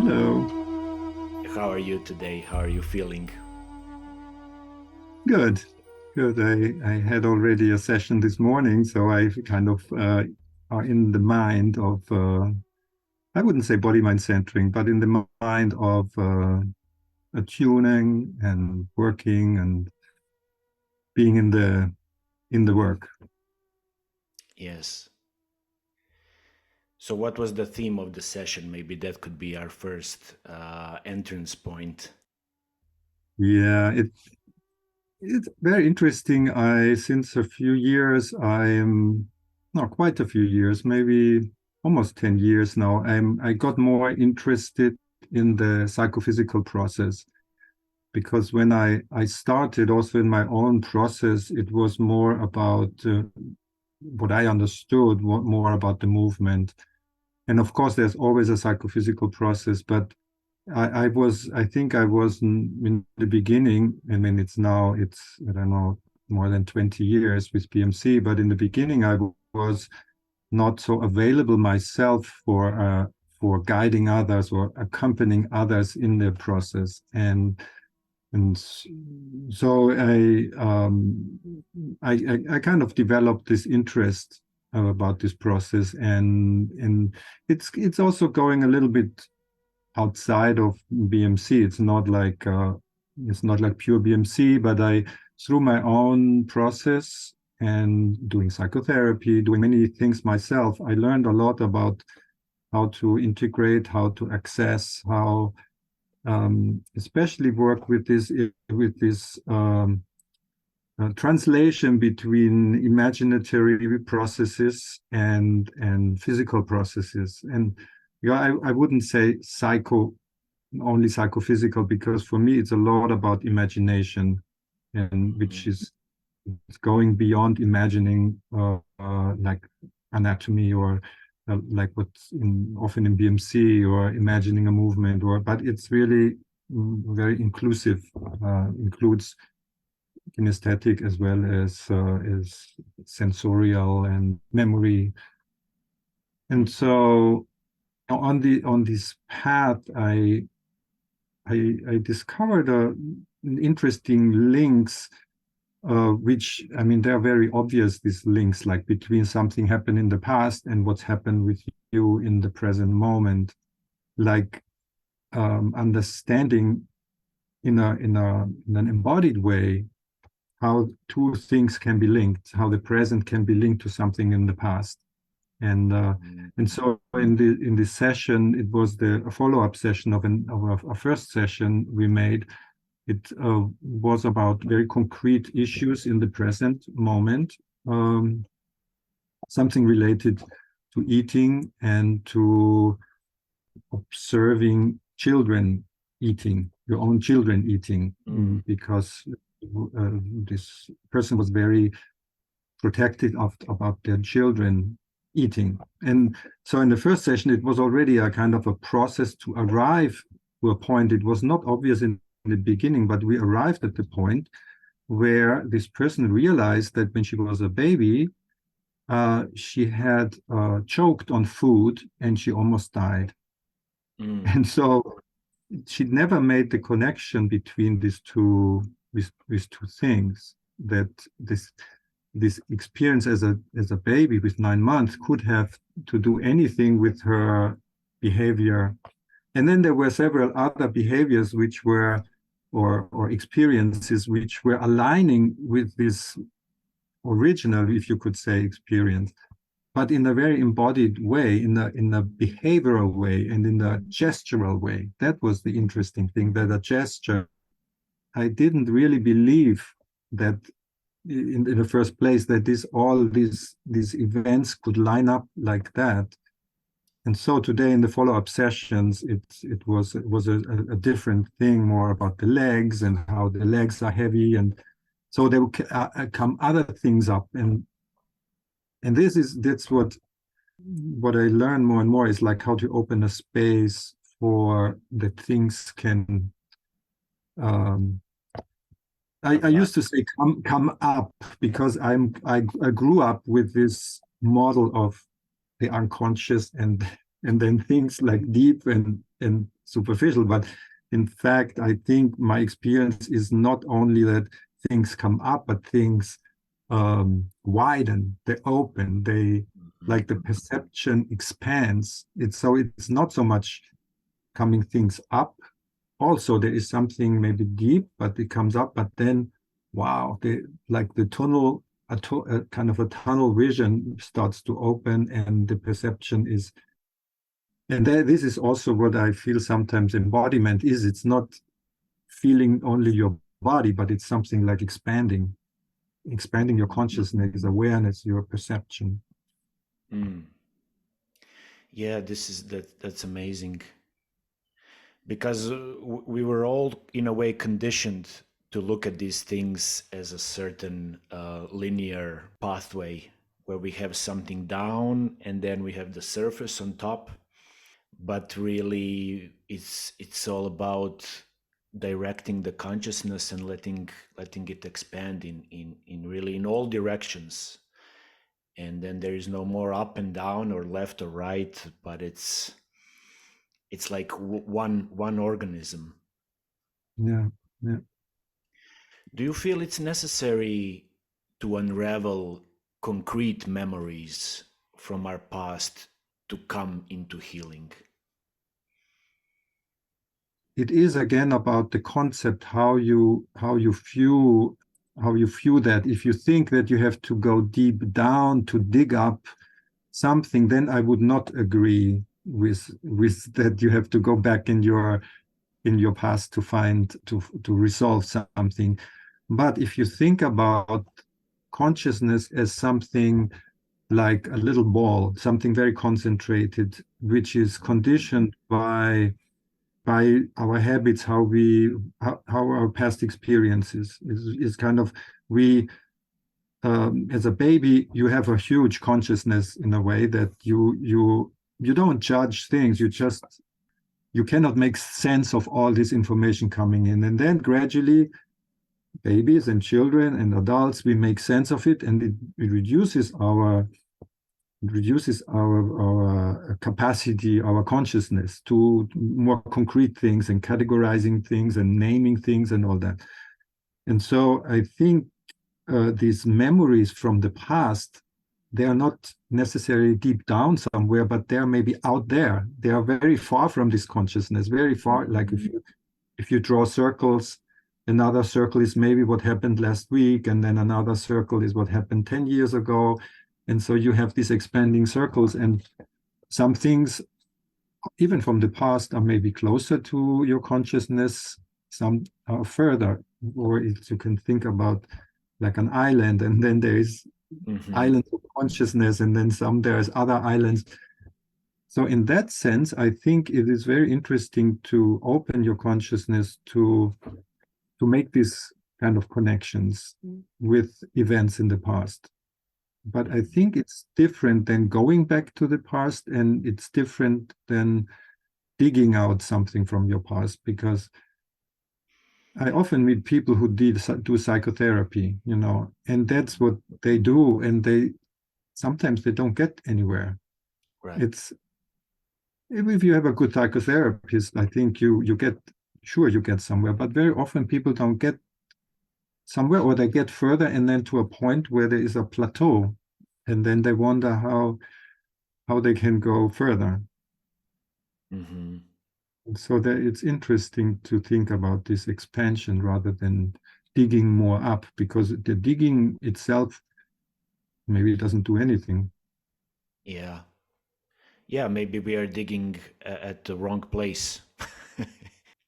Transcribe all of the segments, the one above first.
Hello. How are you today? How are you feeling? Good. Good. I had already a session this morning, so I kind of are in the mind of, I wouldn't say body mind centering, but in the mind of attuning and working and being in the work. Yes. So, what was the theme of the session? Maybe that could be our first entrance point. Yeah, it's very interesting. Since a few years, not quite a few years, maybe almost 10 years now, I got more interested in the psychophysical process because when I started also in my own process, it was more about what I understood, more about the movement. And of course, there's always a psychophysical process, but I think I was in the beginning. I mean, I don't know, more than 20 years with PMC, but in the beginning, I was not so available myself for guiding others or accompanying others in their process. And so I kind of developed this interest about this process, and it's also going a little bit outside of BMC. It's not like pure BMC, but I through my own process and doing psychotherapy, doing many things myself, I learned a lot about how to integrate, how to access, how especially work with this translation between imaginatory processes and physical processes. And yeah, I wouldn't say only psychophysical, because for me it's a lot about imagination, and which Mhm. is it's going beyond imagining like anatomy or like what's often in BMC, or imagining a movement, but it's really very inclusive, includes kinesthetic as sensorial and memory. And so on this path, I discovered interesting links, which, I mean, they're very obvious, these links, like between something happened in the past and what's happened with you in the present moment, like understanding in an embodied way how two things can be linked, how the present can be linked to something in the past. And uh, Mhm. and so in this session, it was a follow-up session of a first session we made. It was about very concrete issues in the present moment, um, something related to eating and to observing children eating, your own children eating, Mm. because this person was very protective about their children eating. And so in the first session, it was already a kind of a process to arrive to a point. It was not obvious in the beginning, but we arrived at the point where this person realized that when she was a baby, she had choked on food and she almost died. Mm. And so she never made the connection between these two things, that this experience as a baby with 9 months could have to do anything with her behavior. And then there were several other behaviors which were, or experiences which were aligning with this original, if you could say, experience, but in a very embodied way, in a behavioral way, and in a gestural way. That was the interesting thing, that a gesture, I didn't really believe that in the first place, that all these events could line up like that. And so today in the follow-up sessions, it was a different thing, more about the legs and how the legs are heavy, and so there will come other things up, and that's what I learn more and more, is like how to open a space for that things can. Um, I Come used up. to say come up, because I grew up with this model of the unconscious, and then things like deep and superficial, but in fact, I think my experience is not only that things come up, but things widen, they open, they like the perception expands. It's not so much coming things up. Also, there is something maybe deep, but it comes up, but then wow, like the tunnel, a kind of a tunnel vision starts to open, and the perception is, and this is also what I feel sometimes embodiment is. It's not feeling only your body, but it's something like expanding your consciousness, awareness, your perception. Mm. Yeah, that's amazing, because we were all in a way conditioned to look at these things as a certain linear pathway where we have something down and then we have the surface on top, but really it's all about directing the consciousness and letting it expand in really in all directions, and then there is no more up and down or left or right, but it's like one organism. Yeah, yeah. Do you feel it's necessary to unravel concrete memories from our past to come into healing? It is again about the concept, how you view that. If you think that you have to go deep down to dig up something, then I would not agree with that you have to go back in your past to find to resolve something. But if you think about consciousness as something like a little ball, something very concentrated, which is conditioned by our habits, how our past experiences is kind of we as a baby you have a huge consciousness in a way that you don't judge things, you cannot make sense of all this information coming in, and then gradually babies and children and adults we make sense of it, and it reduces our capacity, our consciousness to more concrete things and categorizing things and naming things and all that. And so I think these memories from the past, they are not necessarily deep down somewhere, but they're maybe out there. They are very far from this consciousness, very far. Like if you draw circles, another circle is maybe what happened last week, and then another circle is what happened 10 years ago. And so you have these expanding circles, and some things, even from the past, are maybe closer to your consciousness, some are further. Or you can think about like an island, and then there is islands of consciousness, and then there's other islands. So in that sense, I think it is very interesting to open your consciousness to make these kind of connections with events in the past. But I think it's different than going back to the past, and it's different than digging out something from your past, because I often meet people who do psychotherapy, and that's what they do, and sometimes they don't get anywhere. Right. It's if you have a good psychotherapist, I think you get somewhere, but very often people don't get somewhere, or they get further and then to a point where there is a plateau, and then they wonder how they can go further. Mm-hmm. So that it's interesting to think about this expansion rather than digging more up, because the digging itself maybe doesn't do anything. Yeah. Yeah, maybe we are digging at the wrong place.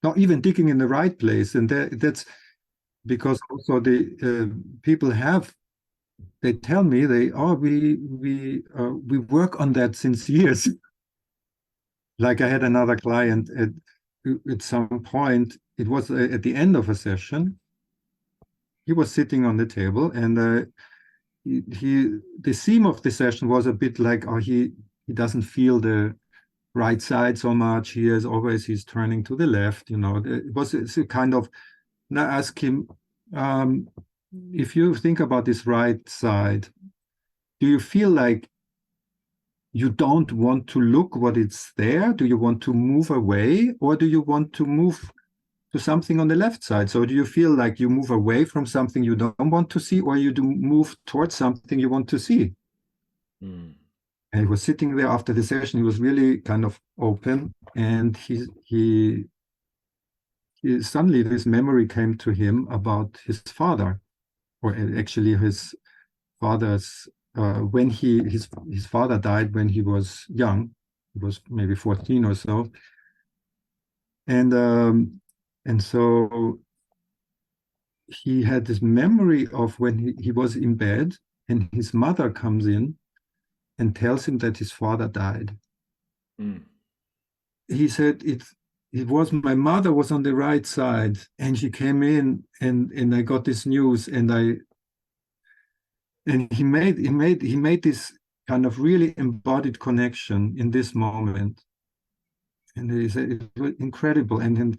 Not even digging in the right place, and that's because also the people they tell me we work on that since years. Like I had another client at some point, it was at the end of a session. He was sitting on the table, and the theme of the session was a bit like, he doesn't feel the right side so much. He's turning to the left. It's a kind of. And I ask him, um, if you think about this right side, do you feel like you don't want to look what it's there? Do you want to move away, or do you want to move to something on the left side? So do you feel like you move away from something you don't want to see, or you do move towards something you want to see? Mm. And he was sitting there after the session. He was really kind of open, and he suddenly this memory came to him about his father, or actually his father's when his father died when he was young. He was maybe 14 or so, and um, and so he had this memory of when he was in bed and his mother comes in and tells him that his father died. Mm. He said it was my mother was on the right side and she came in and I got this news and he made this kind of really embodied connection in this moment. And he said it was incredible. And then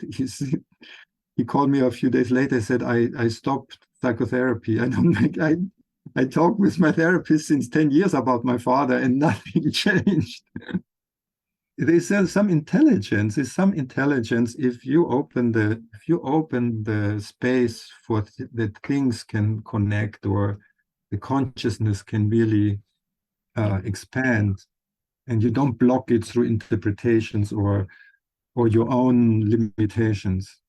he called me a few days later, said, I stopped psychotherapy. I don't make I talk with my therapist since 10 years about my father and nothing changed. There's some intelligence. There's some intelligence if you open the space for that things can connect, or the consciousness can really expand, and you don't block it through interpretations or your own limitations.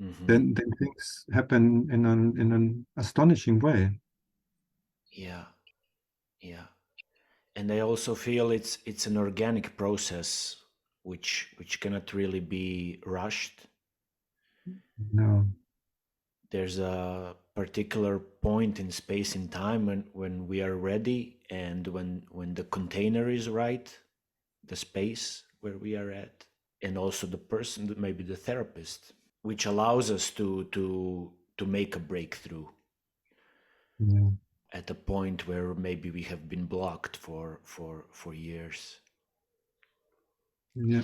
Mm-hmm. Then things happen in an astonishing way. Yeah, yeah. And I also feel it's an organic process which cannot really be rushed. No. There's a particular point in space and time when we are ready, and when the container is right, the space where we are at, and also the person, maybe the therapist, which allows us to make a breakthrough Yeah. at a point where maybe we have been blocked for years. Yeah.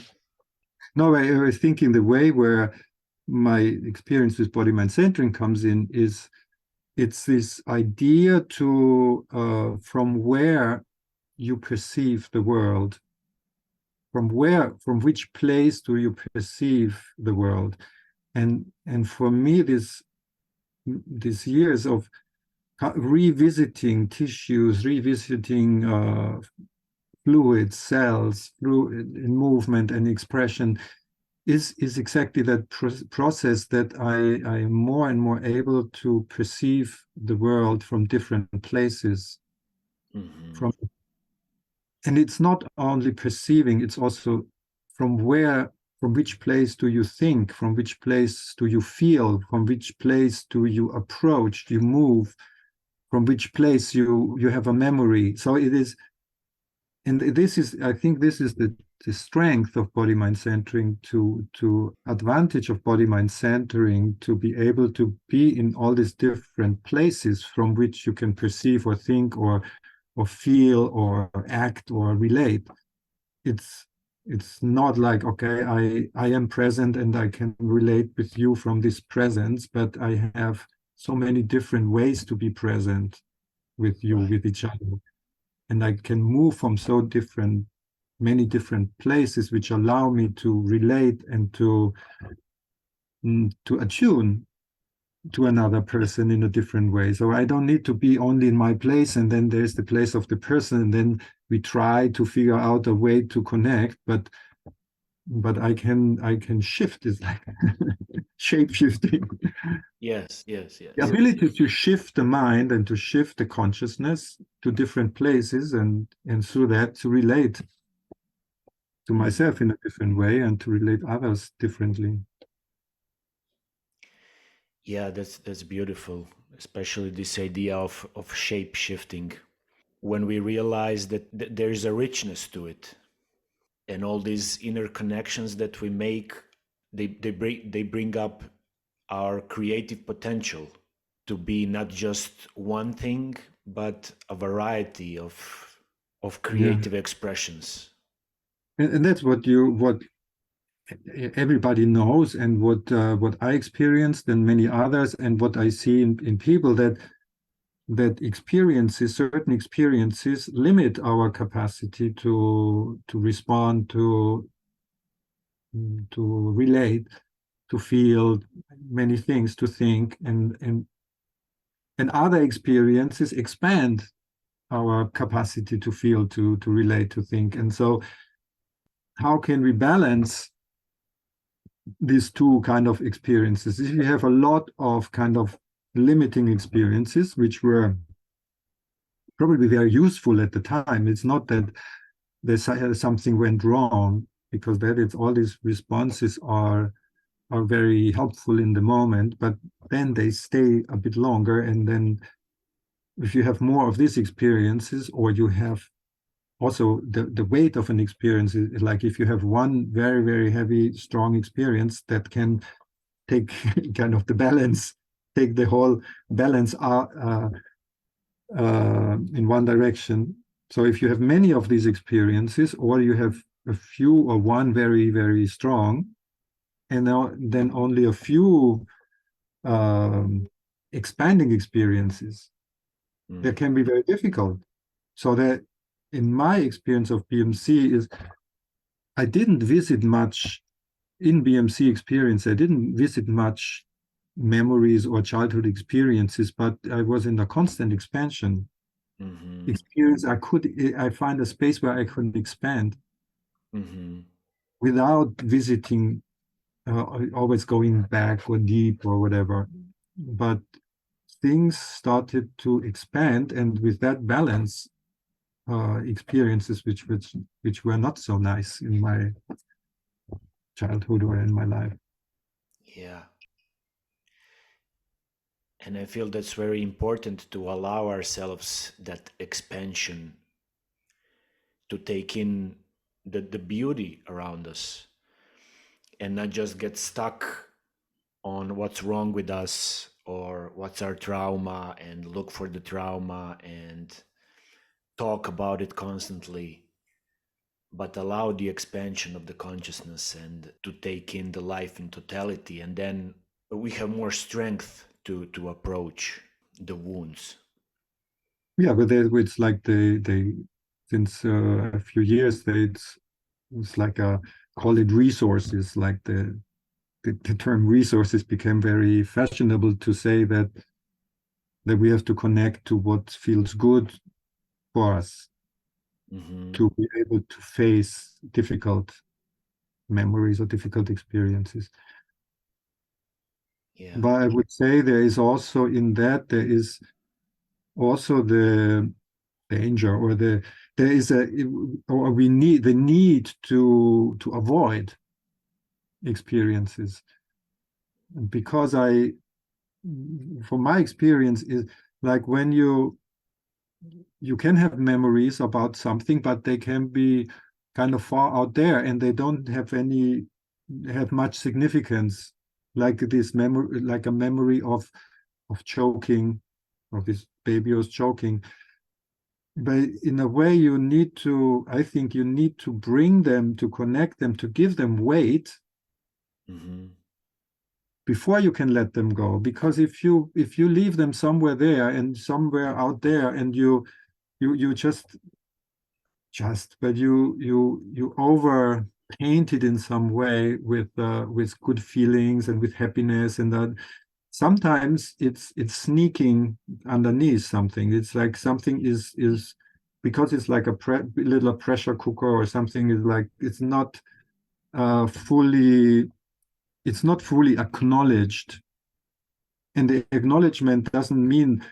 No, I was thinking the way where my experience with body mind centering comes in is it's this idea to from where you perceive the world, from which place do you perceive the world, and for me these years of revisiting tissues, revisiting fluids, cells, fluid in movement and expression is exactly that process that I am more and more able to perceive the world from different places. Hmm. From and it's not only perceiving; it's also from where, from which place do you think, from which place do you feel, from which place do you approach, do you move, from which place you have a memory. So it is, and this is, I think, this is the strength of body mind centering, to advantage of body mind centering, to be able to be in all these different places from which you can perceive or think or feel or act or relate. It's it's not like, okay, I am present and I can relate with you from this presence, but I have so many different ways to be present with you, Right. with each other, and I can move from many different places, which allow me to relate and to attune to another person in a different way. So I don't need to be only in my place, and then there's the place of the person, and then we try to figure out a way to connect. But I can shift. It's like shape shifting. Yes, yes, The yes. ability to shift the mind and to shift the consciousness to different places, and through that to relate to Mm. myself in a different way and to relate others differently. Yeah, that's beautiful, especially this idea of shape shifting. When we realize that there is a richness to it, and all these inner connections that we make, they bring up our creative potential to be not just one thing, but a variety of Yeah, creative expressions. and that's what everybody knows, and what I experienced and many others, and what I see in people, that that experiences, certain experiences, limit our capacity to respond, to relate, to feel many things, to think, and other experiences expand our capacity to feel, to relate, to think. And so how can we balance these two kind of experiences? If you have a lot of kind of limiting experiences, which were probably very useful at the time, it's not that there's something went wrong, because that it's all these responses are very helpful in the moment, but then they stay a bit longer. And then if you have more of these experiences, or you have also the weight of an experience, is like if you have one very, very heavy, strong experience that can take kind of the balance, take the whole balance in one direction. So if you have many of these experiences, or you have a few or one very, very strong, and then only a few expanding experiences, that can be very difficult. So that in my experience of BMC is I didn't visit much in BMC experience. I didn't visit much memories or childhood experiences, but I was in a constant expansion experience. I find a space where I could expand without visiting, always going back or deep or whatever. But things started to expand, and with that balance, experiences which were not so nice in my childhood or in my life. Yeah. And I feel that's very important, to allow ourselves that expansion, to take in the beauty around us, and not just get stuck on what's wrong with us or what's our trauma, and look for the trauma and talk about it constantly, but allow the expansion of the consciousness and to take in the life in totality. And then we have more strength to approach the wounds. Yeah, but it's like they since a few years it's like call it resources, like the term resources became very fashionable to say that we have to connect to what feels good for us, to be able to face difficult memories or difficult experiences. Yeah. But I would say there is also in that, there is also the danger, or there is or we need the need to avoid experiences, because from my experience, is like when you can have memories about something, but they can be kind of far out there, and they don't have much significance, like this memory, like a memory of choking, of this baby was choking. But in a way, I think you need to bring them, to connect them, to give them weight before you can let them go. Because if you leave them somewhere there and somewhere out there, and you just but you over paint it in some way with good feelings and with happiness, and that sometimes it's sneaking underneath something. It's like something is because it's like a little pressure cooker or something, is like fully it's not fully acknowledged. And the acknowledgement doesn't mean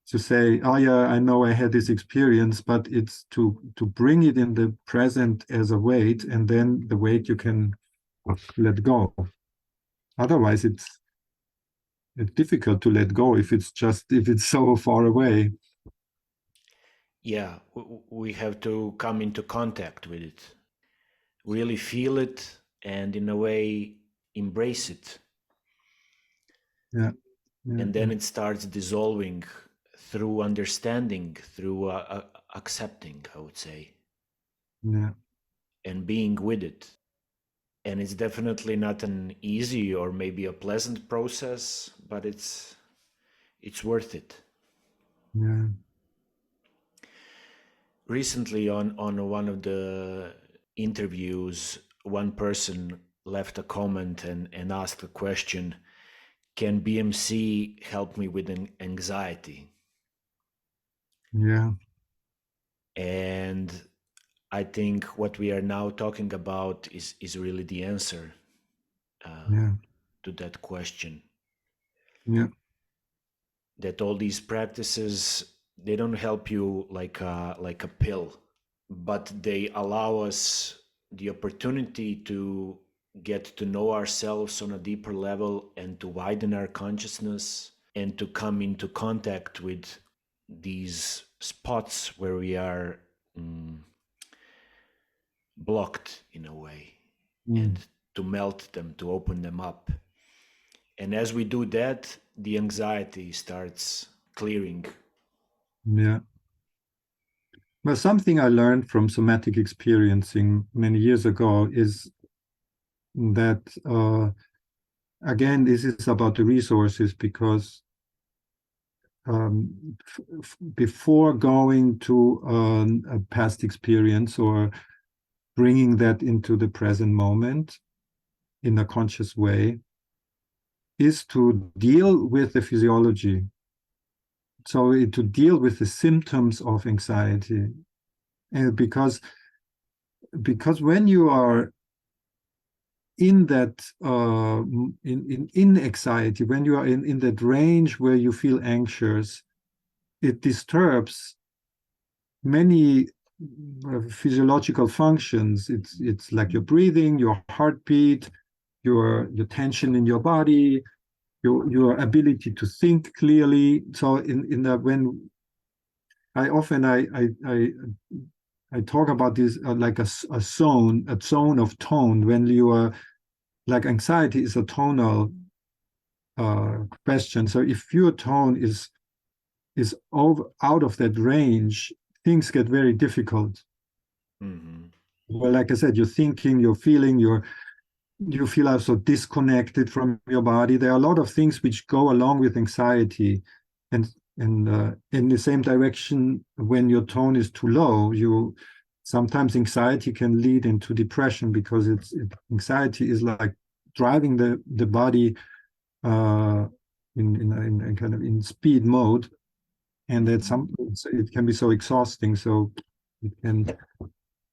to say, oh yeah, I know I had this experience, but it's to bring it in the present as a weight, and then the weight you can let go. Otherwise, it's difficult to let go if it's so far away. Yeah, we have to come into contact with it, really feel it, and in a way embrace it. Yeah. Yeah, And then it starts dissolving through understanding, through accepting, I would say, yeah, and being with it. And it's definitely not an easy or maybe a pleasant process, but it's worth it. Yeah. Recently on one of the interviews, one person left a comment and asked a question: can BMC help me with anxiety? Yeah. And I think what we are now talking about is really the answer Yeah. to that question. Yeah. That all these practices, they don't help you like a pill, but they allow us the opportunity to get to know ourselves on a deeper level and to widen our consciousness and to come into contact with these spots where we are blocked in a way, Mm. and to melt them, to open them up. And as we do that, the anxiety starts clearing. Yeah. Well, something I learned from somatic experiencing many years ago is that, again, this is about the resources, because before going to a past experience or bringing that into the present moment in a conscious way, is to deal with the physiology. So to deal with the symptoms of anxiety. And because when you are in that in anxiety, when you are in that range where you feel anxious, it disturbs many physiological functions. It's like your breathing, your heartbeat, your tension in your body, your ability to think clearly. So in the when I often I talk about this like a zone of tone. When you are like, anxiety is a tonal question. So if your tone is out of that range, things get very difficult. Mm-hmm. Well, like I said, you're thinking, you're feeling, you feel also disconnected from your body. There are a lot of things which go along with anxiety, and in the same direction, when your tone is too low, you sometimes anxiety can lead into depression, because anxiety is like driving the body in kind of in speed mode, and that it can be so exhausting. So it can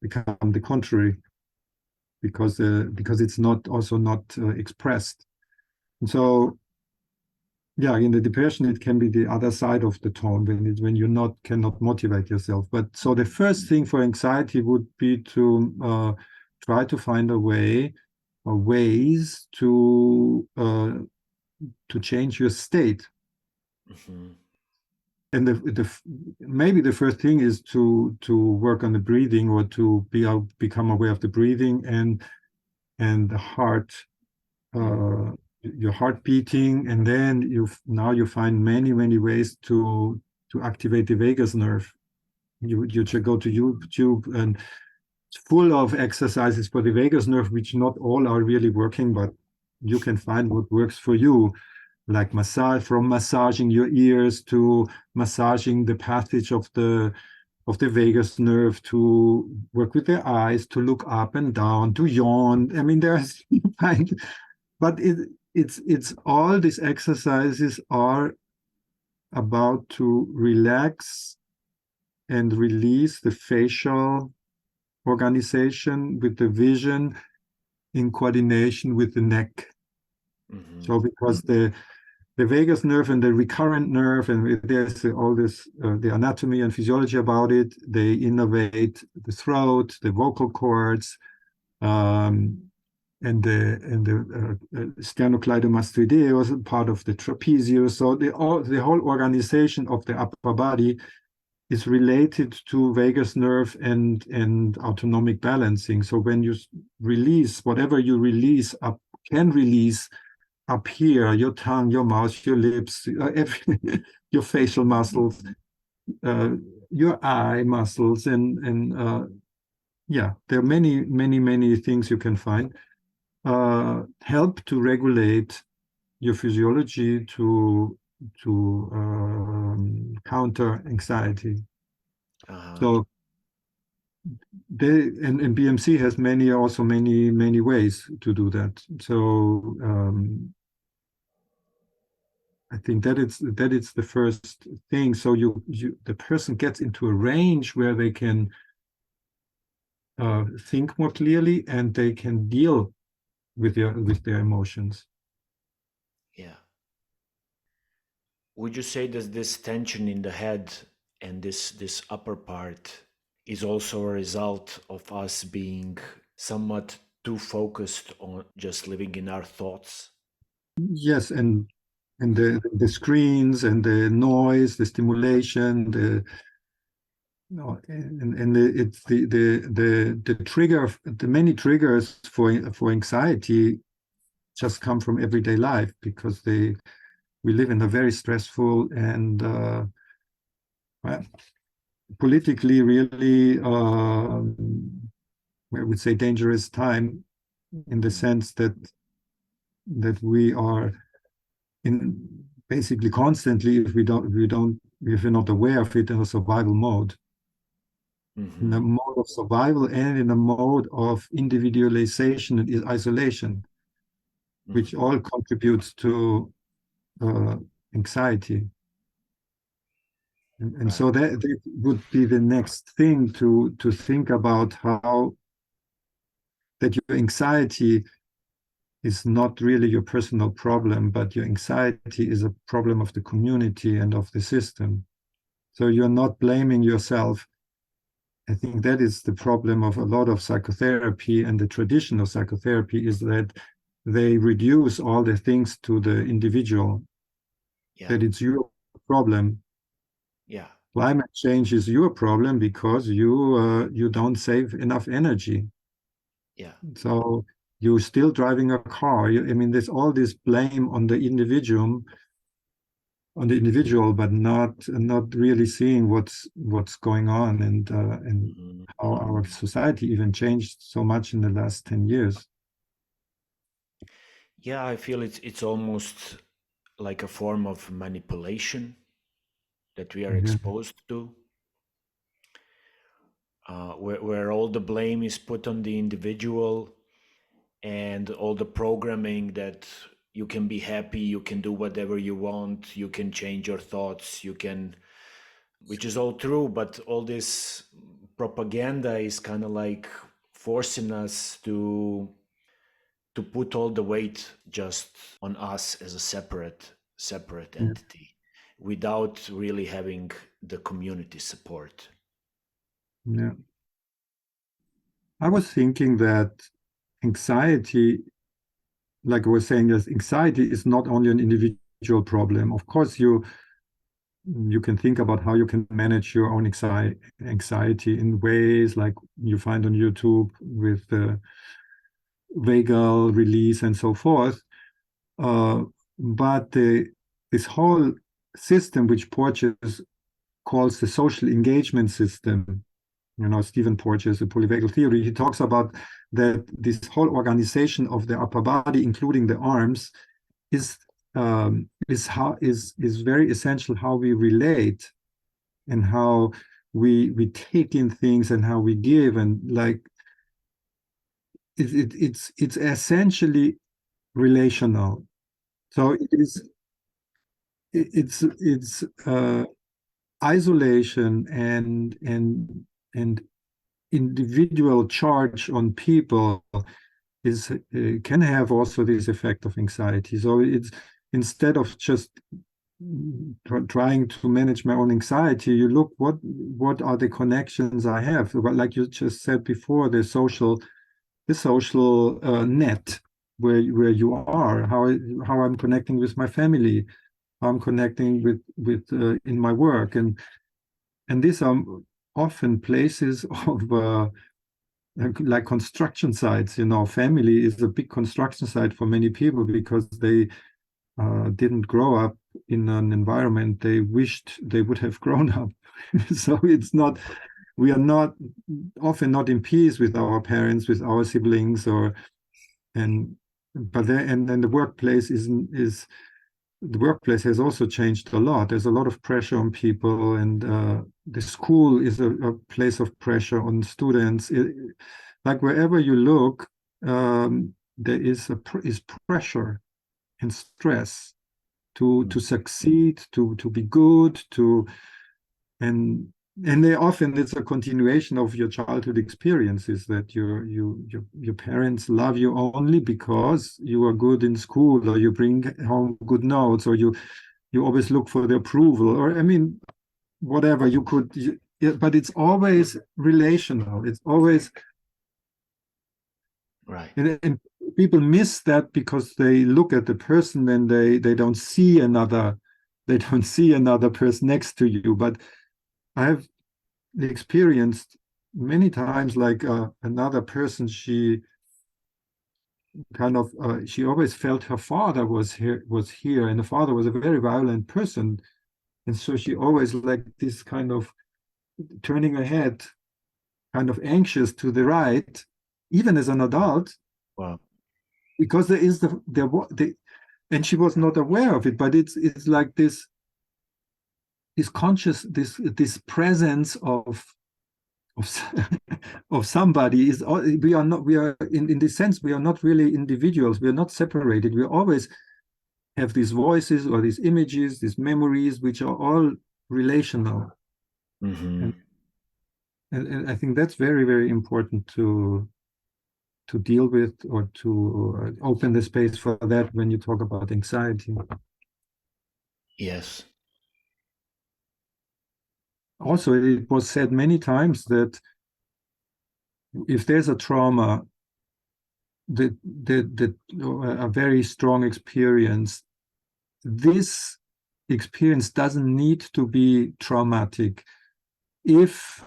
become the contrary, because it's not also not expressed. And so, yeah, in the depression, it can be the other side of the tone, when you not cannot motivate yourself. But so the first thing for anxiety would be to try to find a way or ways to change your state. Mm-hmm. And maybe the first thing is to work on the breathing, or to become aware of the breathing and the heart, your heart beating, and then you find many ways to activate the vagus nerve. You should go to YouTube, and it's full of exercises for the vagus nerve, which not all are really working, but you can find what works for you, like massaging your ears to massaging the passage of the vagus nerve, to work with the eyes, to look up and down, to yawn. I mean, there's but it's all these exercises are about to relax and release the facial organization with the vision in coordination with the neck. Mm-hmm. So because the vagus nerve and the recurrent nerve, and there's all this the anatomy and physiology about it. They innervate the throat, the vocal cords, um, and the sternocleidomastoidea was part of the trapezius. So the whole organization of the upper body is related to vagus nerve and autonomic balancing. So when you release whatever you release up, can release up here, your tongue, your mouth, your lips, your facial muscles, uh, your eye muscles, and yeah, there are many things you can find. Help to regulate your physiology to counter anxiety. Uh-huh. So and BMC has many ways to do that. So I think that it's the first thing. So the person gets into a range where they can think more clearly and they can deal with their emotions. Yeah. Would you say that this tension in the head and this upper part is also a result of us being somewhat too focused on just living in our thoughts? Yes, and the screens and the noise, the stimulation, the no, it's the trigger of the many triggers for anxiety just come from everyday life because we live in a very stressful and well, politically really I would say dangerous time in the sense that we are in basically constantly if we're not aware of it in a survival mode, in a Mm-hmm. mode of survival and in a mode of individualization and isolation, which Mm-hmm. all contributes to uh, anxiety. And Right. so that would be the next thing to think about how that your anxiety is not really your personal problem, but your anxiety is a problem of the community and of the system. So you're not blaming yourself. I think that is the problem of a lot of psychotherapy and the tradition of psychotherapy is that they reduce all the things to the individual, Yeah. that it's your problem. Yeah. Climate change is your problem because you don't save enough energy. Yeah. So you're still driving a car. I mean, there's all this blame on the individual, but not really seeing what's going on and Mm-hmm. how our Mm-hmm. society even changed so much in the last 10 years. Yeah, I feel it's almost like a form of manipulation that we are Yeah, exposed to, where all the blame is put on the individual and all the programming that you can be happy, you can do whatever you want, you can change your thoughts, you can, which is all true, but all this propaganda is kind of like forcing us to put all the weight just on us as a separate yeah, entity without really having the community support. yeah. I was thinking that anxiety, like I was saying, yes, anxiety is not only an individual problem. Of course, you can think about how you can manage your own anxiety in ways like you find on YouTube with the vagal release and so forth. Uh, but this whole system, which Porges calls the social engagement system, Stephen Porges, the polyvagal theory, he talks about that this whole organization of the upper body, including the arms, is very essential how we relate and how we take in things and how we give and like it's essentially relational. So it's isolation and individual charge on people is can have also this effect of anxiety. So it's instead of just trying to manage my own anxiety, you look what are the connections I have. Like you just said before, the social net where you are, how I'm connecting with my family, how I'm connecting with in my work, and these are often places of like construction sites. Family is a big construction site for many people because they didn't grow up in an environment they wished they would have grown up. So we are not often not in peace with our parents, with our siblings, and but then and then the workplace is the workplace has also changed a lot. There's a lot of pressure on people, and the school is a place of pressure on students. Like wherever you look, there is pressure and stress to succeed, to be good, and they often it's a continuation of your childhood experiences that your parents love you only because you are good in school, or you bring home good notes, or you always look for the approval, or I mean whatever you could but it's always relational. It's always Right. and people miss that because they look at the person and they don't see another person next to you. But I've experienced many times like another person, she kind of she always felt her father was here, and the father was a very violent person, and so she always like this kind of turning her head, kind of anxious to the right, even as an adult. Wow. Because there is the and she was not aware of it, but it's like this conscious, this presence of of somebody is. We are not, we are in this sense, we are not really individuals, we are not separated, we always have these voices or these images, these memories, which are all relational. Mm-hmm. And I think that's very, very important to deal with, or to open the space for that when you talk about anxiety. Yes. Also, it was said many times that if there's a trauma, a very strong experience, this experience doesn't need to be traumatic. If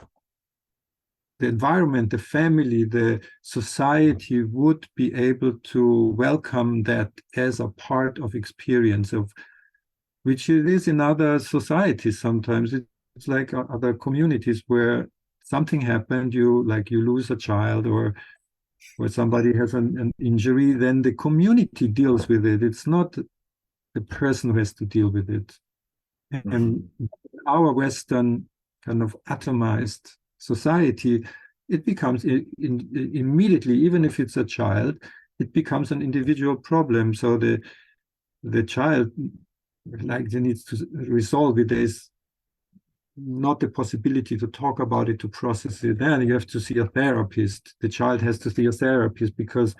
the environment, the family, the society would be able to welcome that as a part of experience, of which it is in other societies sometimes. It's like other communities where something happened, you lose a child, or somebody has an injury, then the community deals with it. It's not the person who has to deal with it. And Mm-hmm. our Western kind of atomized society, it becomes immediately, even if it's a child, it becomes an individual problem. So the child they needs to resolve it. There's not the possibility to talk about it, to process it. Then you have to see a therapist. The child has to see a therapist, because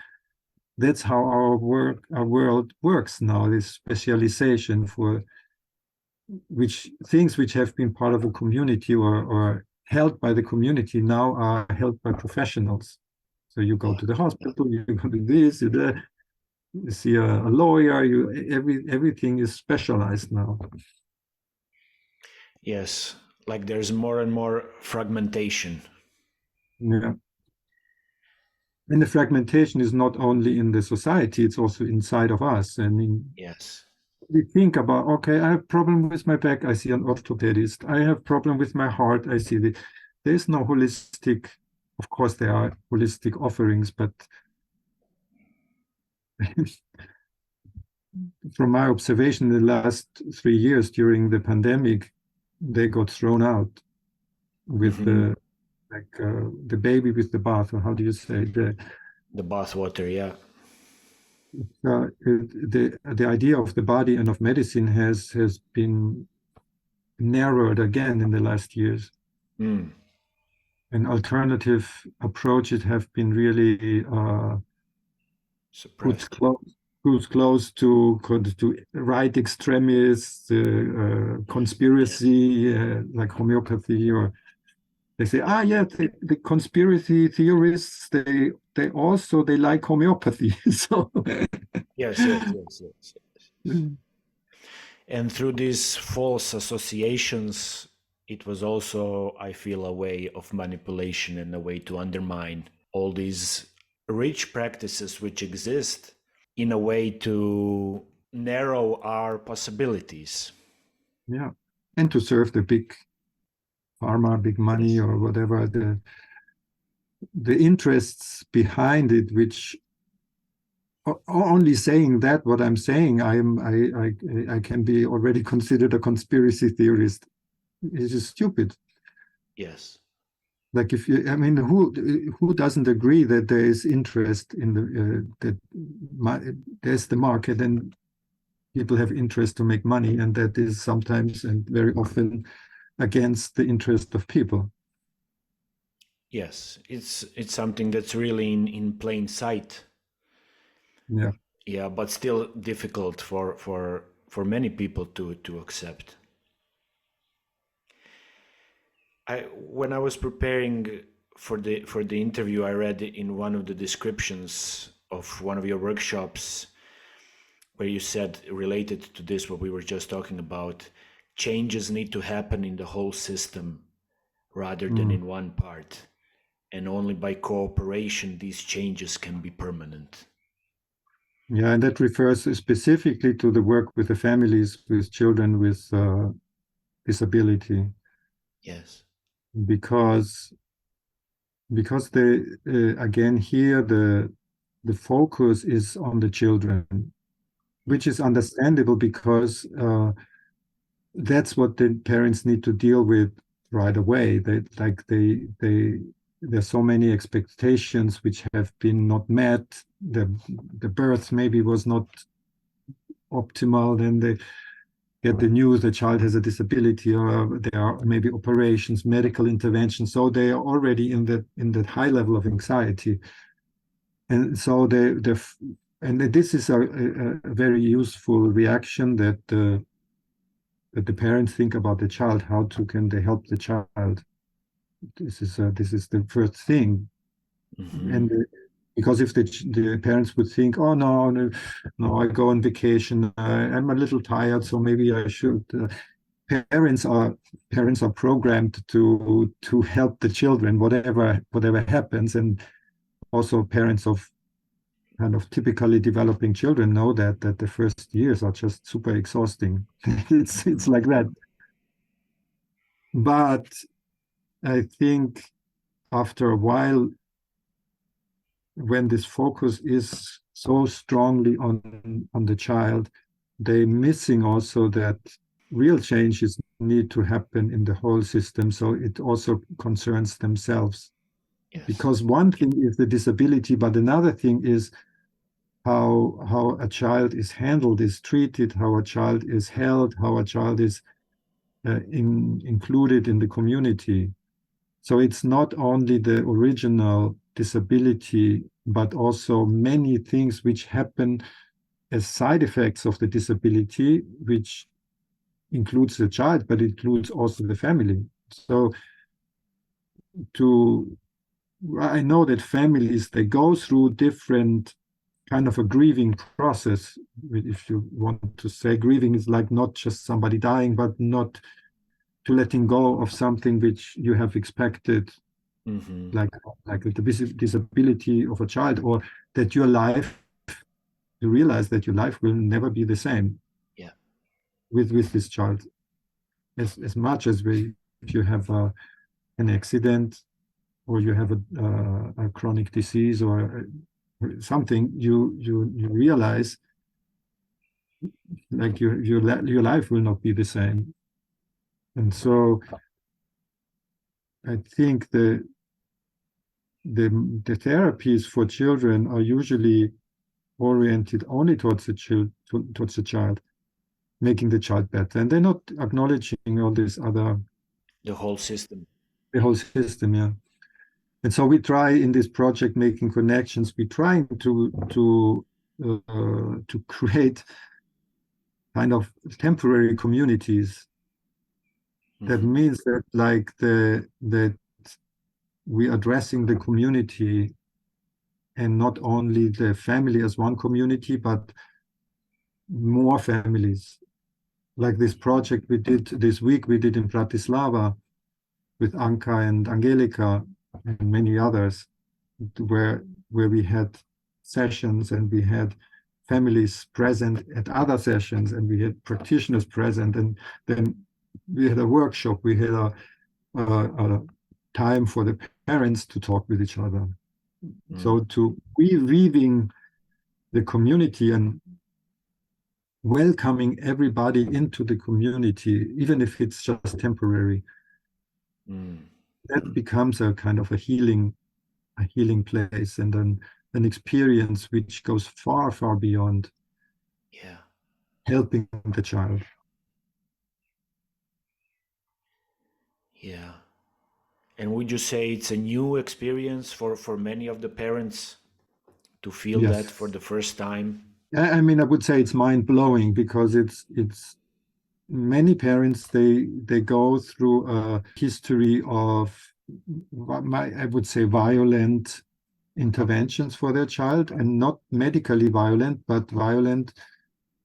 that's how our world works now. This specialization for which things which have been part of a community, or held by the community, now are held by professionals. So you go Yeah. to the hospital, you go to this, you see a lawyer. Everything is specialized now. Yes. Like there's more and more fragmentation. Yeah. And the fragmentation is not only in the society, it's also inside of us. Yes. We think about, okay, I have problem with my back, I see an orthopedist. I have problem with my heart, I see there's no holistic. Of course, there are holistic offerings, but from my observation in the last 3 years during the pandemic, they got thrown out with Mm-hmm. the baby with the bath, or how do you say, The bath water, yeah. the idea of the body and of medicine has been narrowed again in the last years. Mm. And alternative approaches have been really put Suppressed. close to right extremists, conspiracy, like homeopathy, or they say, yeah, the conspiracy theorists, they also they like homeopathy. So Yes, yes, yes, yes, yes. And through these false associations, it was also, I feel, a way of manipulation and a way to undermine all these rich practices which exist, in a way to narrow our possibilities. yeah, and to serve the big pharma, big money, Yes. or whatever the interests behind it, which only saying that, what I'm saying, I can be already considered a conspiracy theorist. It's just stupid. Yes. Like if you, I mean, who doesn't agree that there is interest in the there's the market and people have interest to make money, and that is sometimes and very often against the interest of people. Yes, it's something that's really in plain sight. Yeah. Yeah, but still difficult for many people to accept. When I was preparing for the interview, I read in one of the descriptions of one of your workshops where you said, related to this what we were just talking about, changes need to happen in the whole system rather than in one part, and only by cooperation these changes can be permanent. Yeah, and that refers specifically to the work with the families with children with disability, Yes. because they again here the focus is on the children, which is understandable because that's what the parents need to deal with right away. There's so many expectations which have been not met. The birth maybe was not optimal. Then they get the news the child has a disability, or there are maybe operations, medical interventions. So they are already in that high level of anxiety, and so and this is a very useful reaction that the parents think about the child. How can they help the child? This is the first thing. And because if the parents would think, oh no, no, no, I go on vacation, I'm a little tired, so maybe I should. Parents are programmed to help the children, whatever happens, and also parents of kind of typically developing children know that the first years are just super exhausting. It's like that. But I think after a while, when this focus is so strongly on the child, they're missing also that real changes need to happen in the whole system. So it also concerns themselves. Yes. Because one thing is the disability, but another thing is how a child is handled, is treated, how a child is held, how a child is included in the community. So it's not only the original disability, but also many things which happen as side effects of the disability, which includes the child, but includes also the family. So to I know that families, they go through different kind of a grieving process. If you want to say, grieving is like not just somebody dying, but not to letting go of something which you have expected, like the disability of a child, or that your life, you realize that your life will never be the same Yeah. with this child. As much as if you have an accident, or you have a chronic disease, or something, you realize like your life will not be the same. And so I think the therapies for children are usually oriented only towards towards the child, making the child better, and they're not acknowledging all this other, The whole system. the whole system. Yeah. And so we try in this project, making connections, we're trying to create kind of temporary communities. That means that that we're addressing the community, and not only the family as one community, but more families. Like this project we did this week, we did in Bratislava with Anka and Angelika and many others, where we had sessions, and we had families present at other sessions, and we had practitioners present, and then we had a workshop, we had a time for the parents to talk with each other. So to reweaving the community and welcoming everybody into the community, even if it's just temporary, that becomes a kind of a healing place, and an experience which goes far, far beyond helping the child. Yeah. And would you say it's a new experience for many of the parents to feel that Yes. for the first time? I mean, I would say it's mind-blowing, because it's many parents, they go through a history of I would say violent interventions for their child, and not medically violent, but violent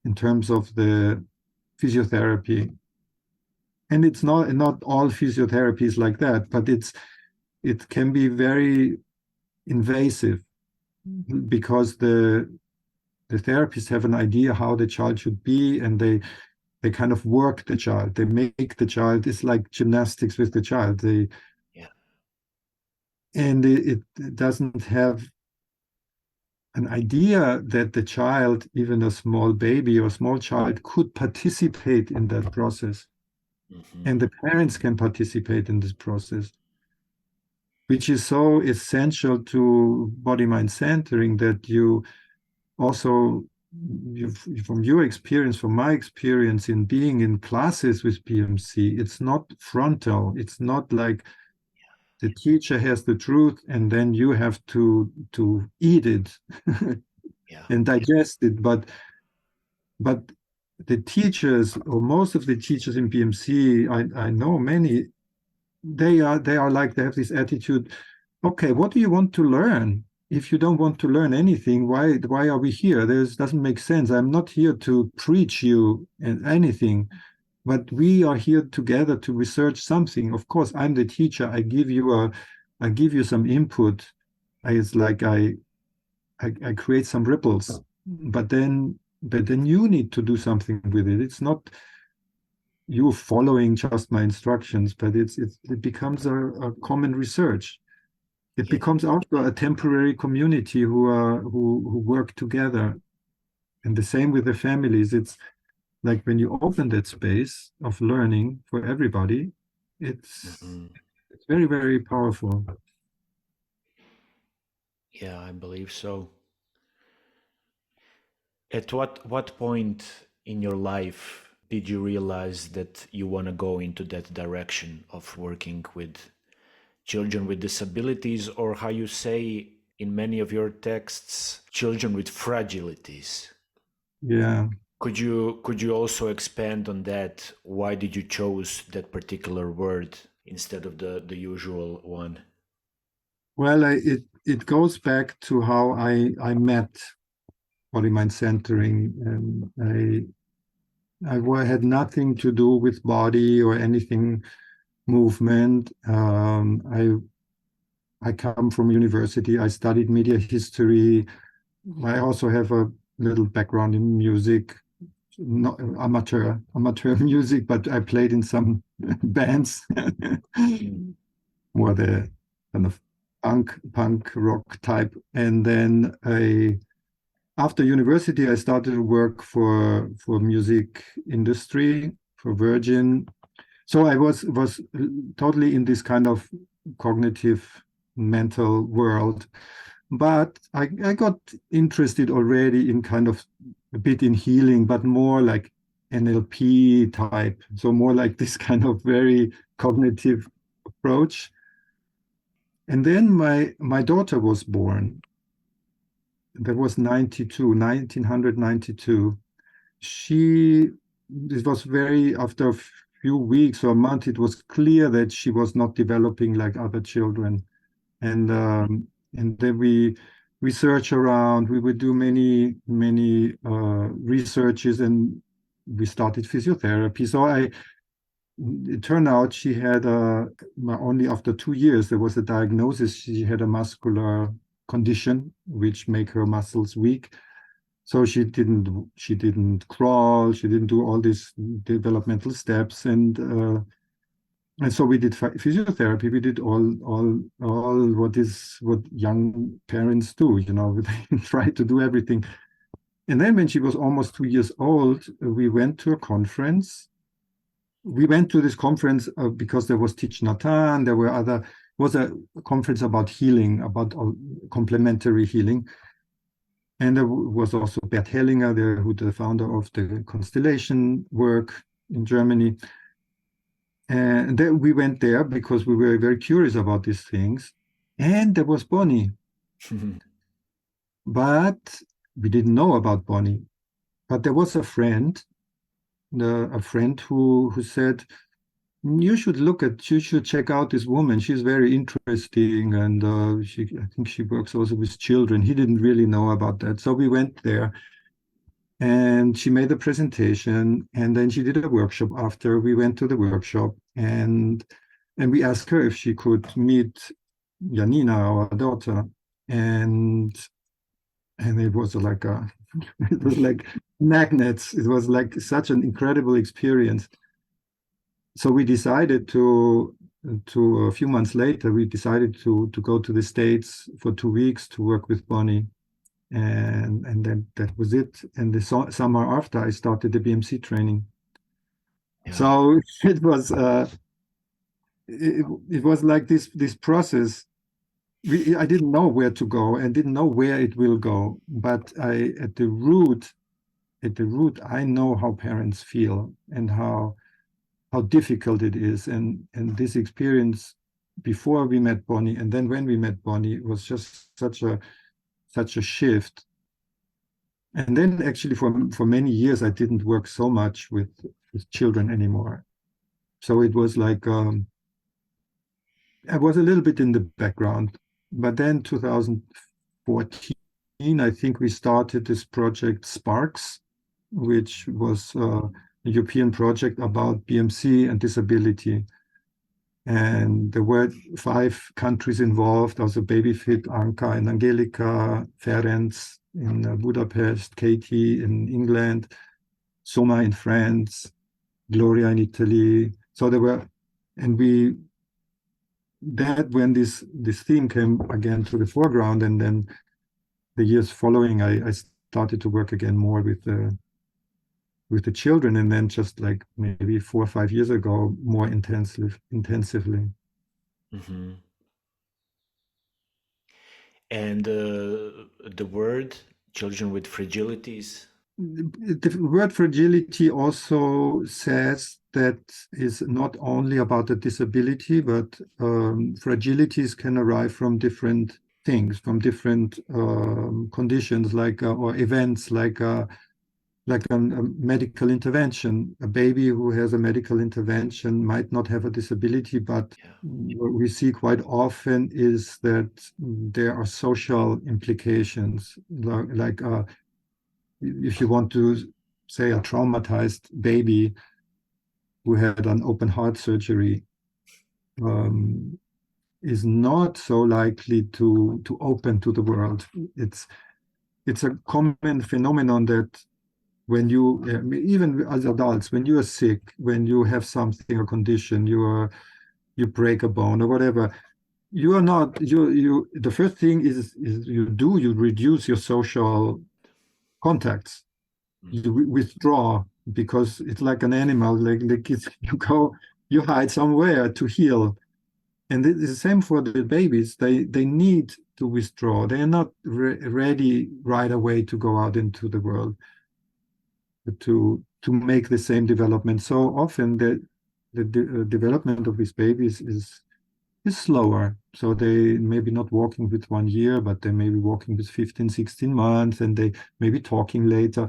in terms of the physiotherapy. And it's not all physiotherapy is like that, but it can be very invasive, because the therapists have an idea how the child should be, and they kind of work the child. They make the child, it's like gymnastics with the child. And it doesn't have an idea that the child, even a small baby or small child, could participate in that process. And the parents can participate in this process, which is so essential to body-mind centering, that you also, from your experience, from my experience in being in classes with PMC, it's not frontal. It's not like the teacher has the truth and then you have to eat it and digest it. But the teachers, or most of the teachers in PMC, I know many, they are like, they have this attitude, okay, what do you want to learn? If you don't want to learn anything, why are we here? This doesn't make sense. I'm not here to preach you anything, but we are here together to research something. Of course, I'm the teacher. I give you some input. It's like I create some ripples, but then you need to do something with it. It's not you following just my instructions, but it becomes a common research. It becomes also a temporary community who work together. And the same with the families. It's like when you open that space of learning for everybody, it's very, very powerful. Yeah, I believe so. At what point in your life did you realize that you want to go into that direction of working with children with disabilities, or how you say in many of your texts, children with fragilities? Yeah. Could you also expand on that? Why did you choose that particular word instead of the usual one? Well, it goes back to how I met body mind centering. I had nothing to do with body or anything movement. I come from university. I studied media history. I also have a little background in music, not amateur music, but I played in some bands, more the kind of punk rock type. And then after university, I started to work for music industry, for Virgin. So I was totally in this kind of cognitive mental world. But I got interested already in kind of a bit in healing, but more like NLP type. So more like this kind of very cognitive approach. And then my daughter was born. That was 1992. It was very, after a few weeks or a month, it was clear that she was not developing like other children. And then we research around, we would do many researches, and we started physiotherapy. So it turned out she had only after 2 years there was a diagnosis. She had a muscular condition which make her muscles weak. So she didn't crawl, she didn't do all these developmental steps, and so we did physiotherapy. We did all what young parents do. They try to do everything. And then when she was almost 2 years old, we went to a conference. We went to this conference because there was Thich Nhat Hanh, there were other, was a conference about healing, about complementary healing. And there was also Bert Hellinger, who the founder of the constellation work in Germany. And then we went there because we were very curious about these things. And there was Bonnie, but we didn't know about Bonnie. But there was a friend who said, you should check out this woman. She's very interesting. And I think she works also with children. He didn't really know about that. So we went there and she made a presentation and then she did a workshop after. We went to the workshop and we asked her if she could meet Janina, our daughter. And it was like it was like magnets. It was like such an incredible experience. So we decided to a few months later, we decided to go to the States for 2 weeks to work with Bonnie. And then that was it. And the summer after, I started the BMC training. Yeah. So it was like this process. I didn't know where to go and didn't know where it will go. But at the root, I know how parents feel and how difficult it is. And this experience before we met Bonnie and then when we met Bonnie was just such a shift. And then actually for many years I didn't work so much with children anymore. So it was like I was a little bit in the background. But then 2014, I think we started this project Sparks, which was a European project about BMC and disability. And there were 5 countries involved, also BabyFit, Anka and Angelika, Ferenc in Budapest, Katie in England, Soma in France, Gloria in Italy. So there were, and when this theme came again to the foreground, and then the years following, I started to work again more with the children, and then just like maybe 4 or 5 years ago, more intensively. Mm-hmm. And the word children with fragilities. The word fragility also says that is not only about a disability, but fragilities can arise from different things, from different conditions, like or events, like a medical intervention. A baby who has a medical intervention might not have a disability, but Yeah. what we see quite often is that there are social implications, like if you want to say a traumatized baby who had an open heart surgery is not so likely to open to the world. It's a common phenomenon that when you, even as adults, when you are sick, when you have something, a condition, you break a bone or whatever, you are not, the first thing is you reduce your social contacts. You withdraw because it's like an animal, like you hide somewhere to heal. And it's the same for the babies. They need to withdraw. They are not ready right away to go out into the world to make the same development. So often the development of these babies is slower. So they maybe not walking with 1 year, but they may be walking with 15, 16 months, and they may be talking later.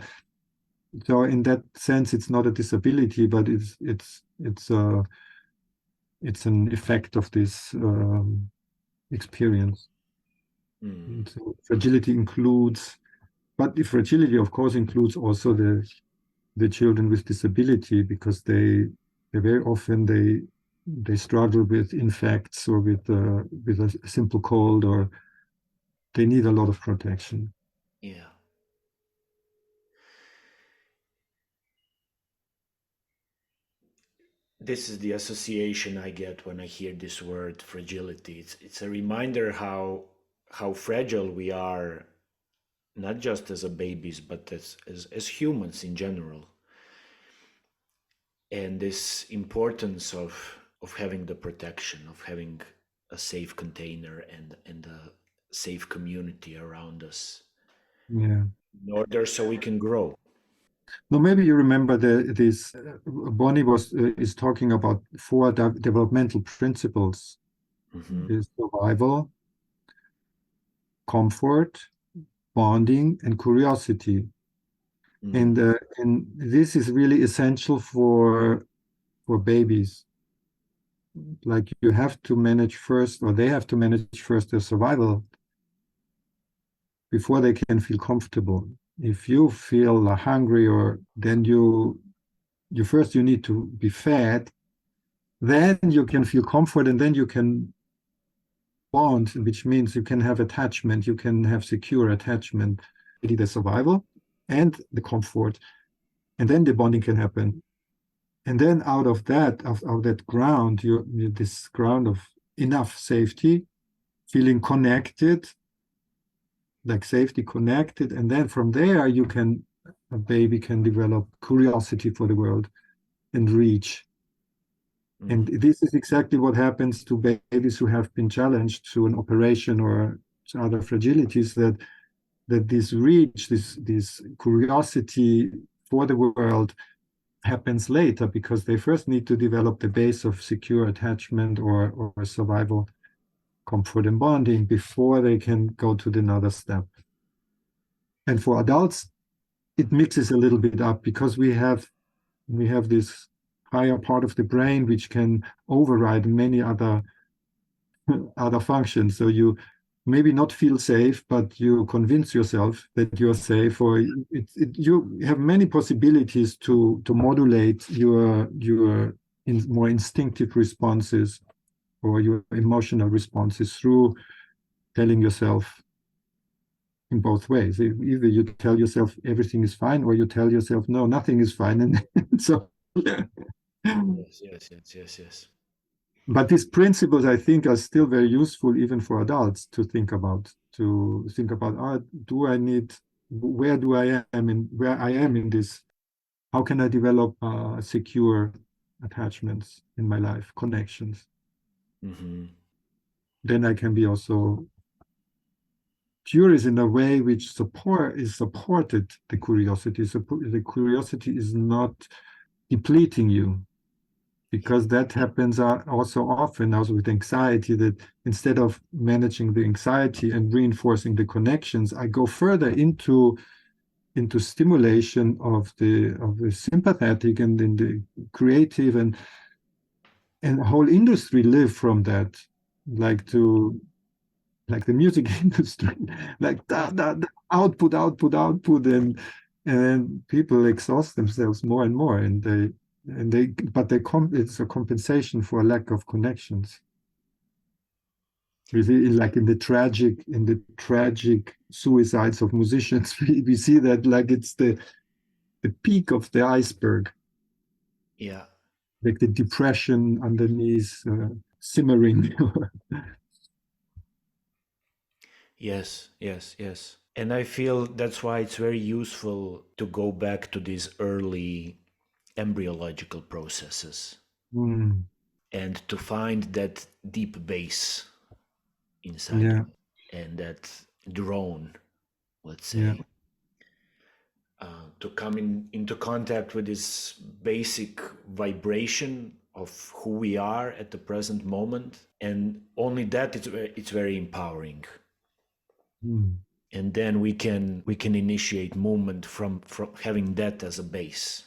So in that sense, it's not a disability, but it's an effect of this experience. So fragility includes, but the fragility, of course, includes also the children with disability, because they very often they struggle with infects or with a simple cold, or they need a lot of protection. Yeah. This is the association I get when I hear this word fragility. It's a reminder how fragile we are not just as a babies, but as humans in general. And this importance of having the protection, of having a safe container and a safe community around us Yeah. in order so we can grow. No, maybe you remember this. Bonnie is talking about four developmental principles: Hmm. is survival, comfort, bonding, and curiosity. Hmm. And this is really essential for babies. Like you have to manage first, or they have to manage first their survival before they can feel comfortable. If you feel hungry, or then you first you need to be fed, then you can feel comfort, and then you can bond, which means you can have attachment, you can have secure attachment, the survival and the comfort, and then the bonding can happen. And then out of that, of that ground, this ground of enough safety, feeling connected, like safety connected, and then from there a baby can develop curiosity for the world and reach. And Hmm. this is exactly what happens to babies who have been challenged through an operation or other fragilities, that this reach, this curiosity for the world happens later, because they first need to develop the base of secure attachment or survival, comfort and bonding before they can go to the another step. And for adults, it mixes a little bit up, because we have this higher part of the brain which can override many other functions. So you maybe not feel safe, but you convince yourself that you're safe, or you have many possibilities to modulate your more instinctive responses or your emotional responses through telling yourself in both ways. Either you tell yourself everything is fine, or you tell yourself no, nothing is fine, and so. Yes, yes, yes, yes, yes. But these principles, I think, are still very useful even for adults to think about. Do I need, where do I am in where I am in this? How can I develop secure attachments in my life, connections? Hmm. Then I can be also curious in a way which supported the curiosity. So the curiosity is not depleting you, because that happens also often also with anxiety, that instead of managing the anxiety and reinforcing the connections, I go further into stimulation of the sympathetic and in the creative, and the whole industry live from that, like to like the music industry, like that output, and then people exhaust themselves more and more, it's a compensation for a lack of connections. We see, like in the tragic suicides of musicians, we see that like it's the peak of the iceberg, Yeah. like the depression underneath, simmering. Yes, yes, yes. And I feel that's why it's very useful to go back to these early embryological processes Mm, and to find that deep base inside yeah, you and that drone, let's yeah, say, to come into contact with this basic vibration of who we are at the present moment. And only that it's very empowering. mm, And then we can initiate movement from having that as a base.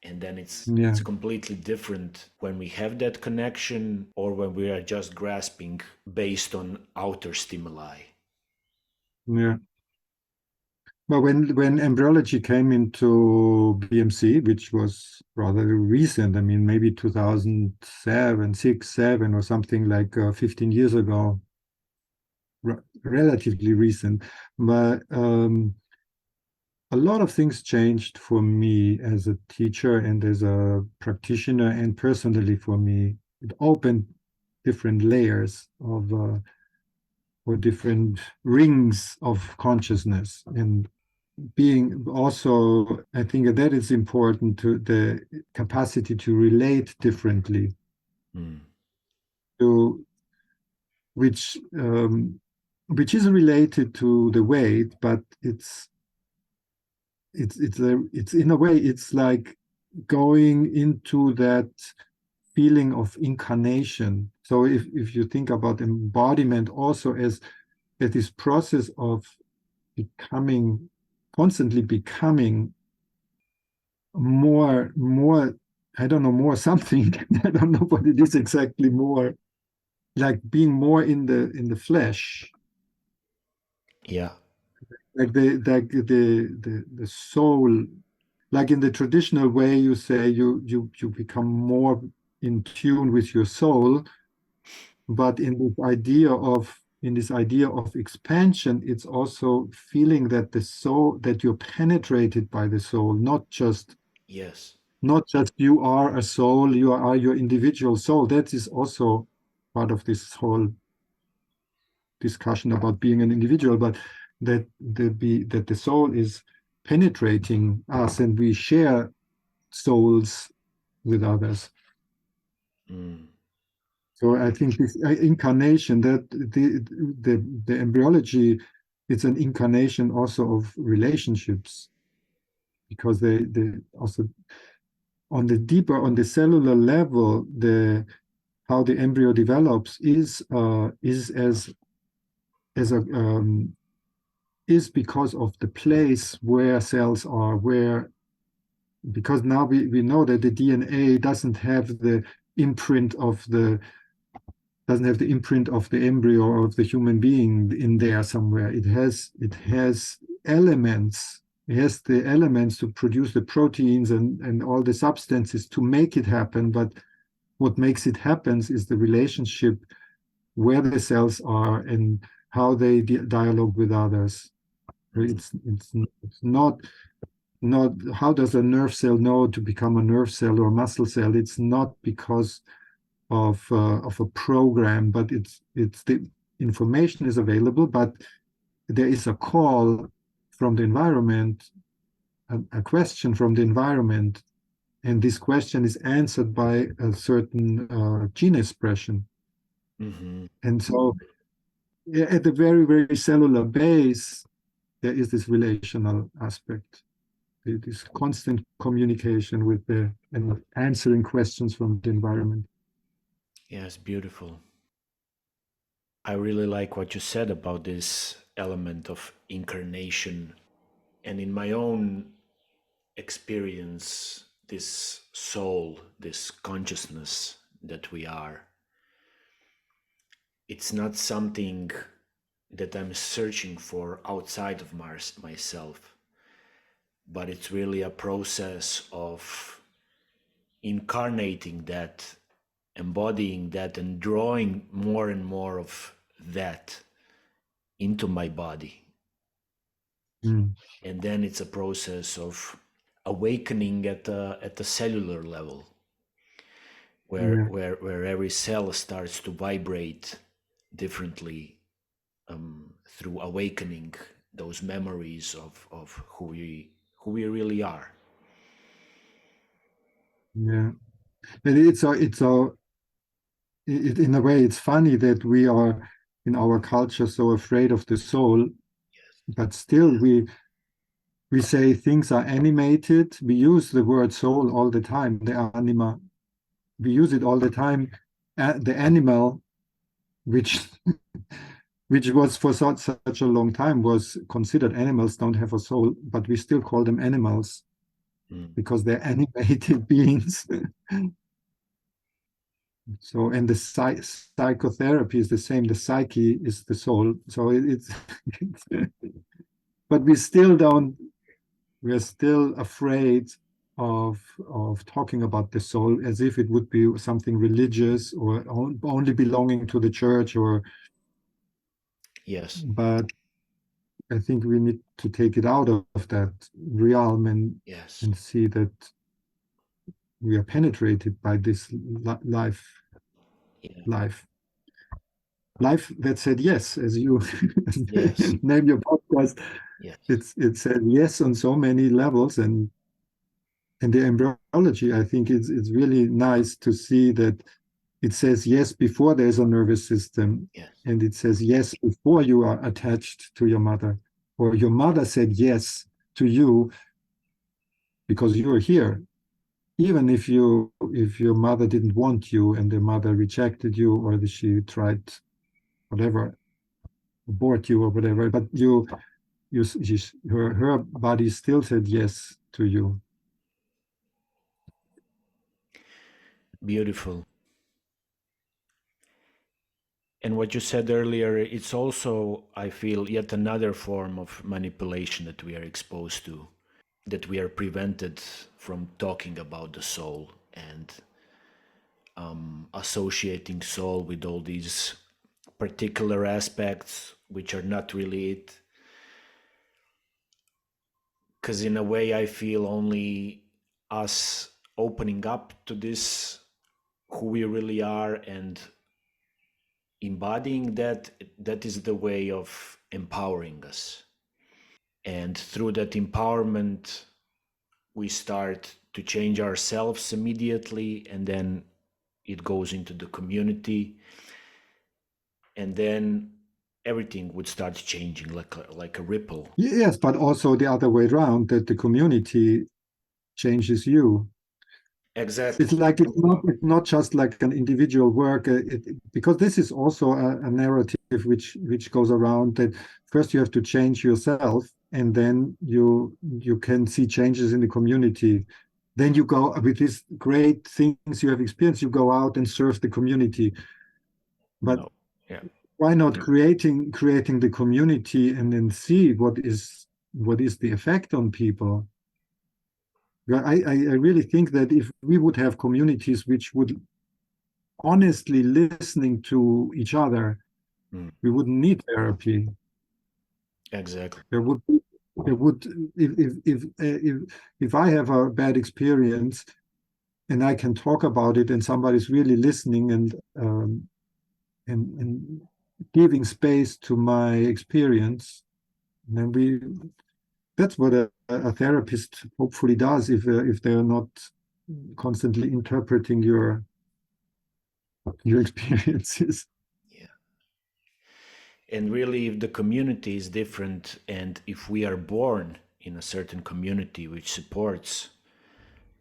And then it's yeah, completely different when we have that connection or when we are just grasping based on outer stimuli. yeah. But when embryology came into BMC, which was rather recent, I mean, maybe 2007, 6, 7, or something like 15 years ago, relatively recent. But a lot of things changed for me as a teacher and as a practitioner, and personally for me. It opened different layers or different rings of consciousness. And being also, I think that is important, to the capacity to relate differently, Mm. to which which is related to the weight, but it's in a way it's like going into that feeling of incarnation. So if you think about embodiment also as this process of becoming, constantly becoming more, I don't know, more something. I don't know what it is exactly, more like being more in the flesh, Yeah. like the soul. Like in the traditional way, you say you become more in tune with your soul, but in this idea of expansion, it's also feeling that the soul, that you're penetrated by the soul, Yes. not just you are a soul, you are your individual soul. That is also part of this whole discussion about being an individual, but that the soul is penetrating us, and we share souls with others. Mm. So I think this incarnation, that the embryology, it's an incarnation also of relationships, because they also, on the deeper, on the cellular level, the how the embryo develops is as a is because of the place where cells are, where, because now we know that the DNA doesn't have the imprint of the embryo or of the human being in there somewhere. It has elements. It has the elements to produce the proteins and all the substances to make it happen. But what makes it happen is the relationship where the cells are and how they dialogue with others. Mm. It's not how does a nerve cell know to become a nerve cell or a muscle cell. It's not because of a program, but it's the information is available, but there is a call from the environment, a question from the environment, and this question is answered by a certain gene expression. Mm-hmm. And so at the very, very cellular base, there is this relational aspect, this constant communication with and answering questions from the environment. Yes, beautiful. I really like what you said about this element of incarnation. And in my own experience, this soul, this consciousness that we are, it's not something that I'm searching for outside of myself, but it's really a process of incarnating that, embodying that, and drawing more and more of that into my body. Mm. And then it's a process of awakening at the cellular level, Yeah, where every cell starts to vibrate differently, through awakening those memories of who we really are. yeah. And in a way, it's funny that we are in our culture so afraid of the soul, but still we say things are animated. We use the word soul all the time, the anima. We use it all the time. The animal, which which was for such a long time was considered, animals don't have a soul, but we still call them animals Mm. because they're animated beings. So, and the psychotherapy is the same. The psyche is the soul. So it's but we still don't. We are still afraid of talking about the soul as if it would be something religious or only belonging to the church. Or, Yes, but I think we need to take it out of that realm yes, and see that we are penetrated by this life yeah, life. life that said yes, as you Yes. name your podcast. Yes. It said yes on so many levels, and the embryology, I think it's really nice to see that it says yes before there's a nervous system, Yes. and it says yes before you are attached to your mother, or your mother said yes to you because you're here, even if your mother didn't want you and the mother rejected you, or that she tried whatever, abort you or whatever, but her body still said yes to you. Beautiful. And what you said earlier, it's also, I feel, yet another form of manipulation that we are exposed to, that we are prevented from talking about the soul and associating soul with all these particular aspects which are not really it. Because in a way, I feel only us opening up to this, who we really are, and embodying that, that is the way of empowering us. And through that empowerment, we start to change ourselves immediately, and then it goes into the community, and then everything would start changing like a ripple. Yes, but also the other way around, that the community changes you. Exactly. It's like it's not just like an individual work, because this is also a narrative which goes around, that first you have to change yourself, and then you can see changes in the community. Then you go with these great things you have experienced, you go out and serve the community. But No. Yeah. why not creating the community and then see what is the effect on people? I really think that if we would have communities which would honestly listening to each other, Mm. we wouldn't need therapy. Exactly. There would be, there would if I have a bad experience and I can talk about it, and somebody's really listening and giving space to my experience, then we that's what a therapist hopefully does, if they're not constantly interpreting your experiences. Yeah. And really, if the community is different, and if we are born in a certain community which supports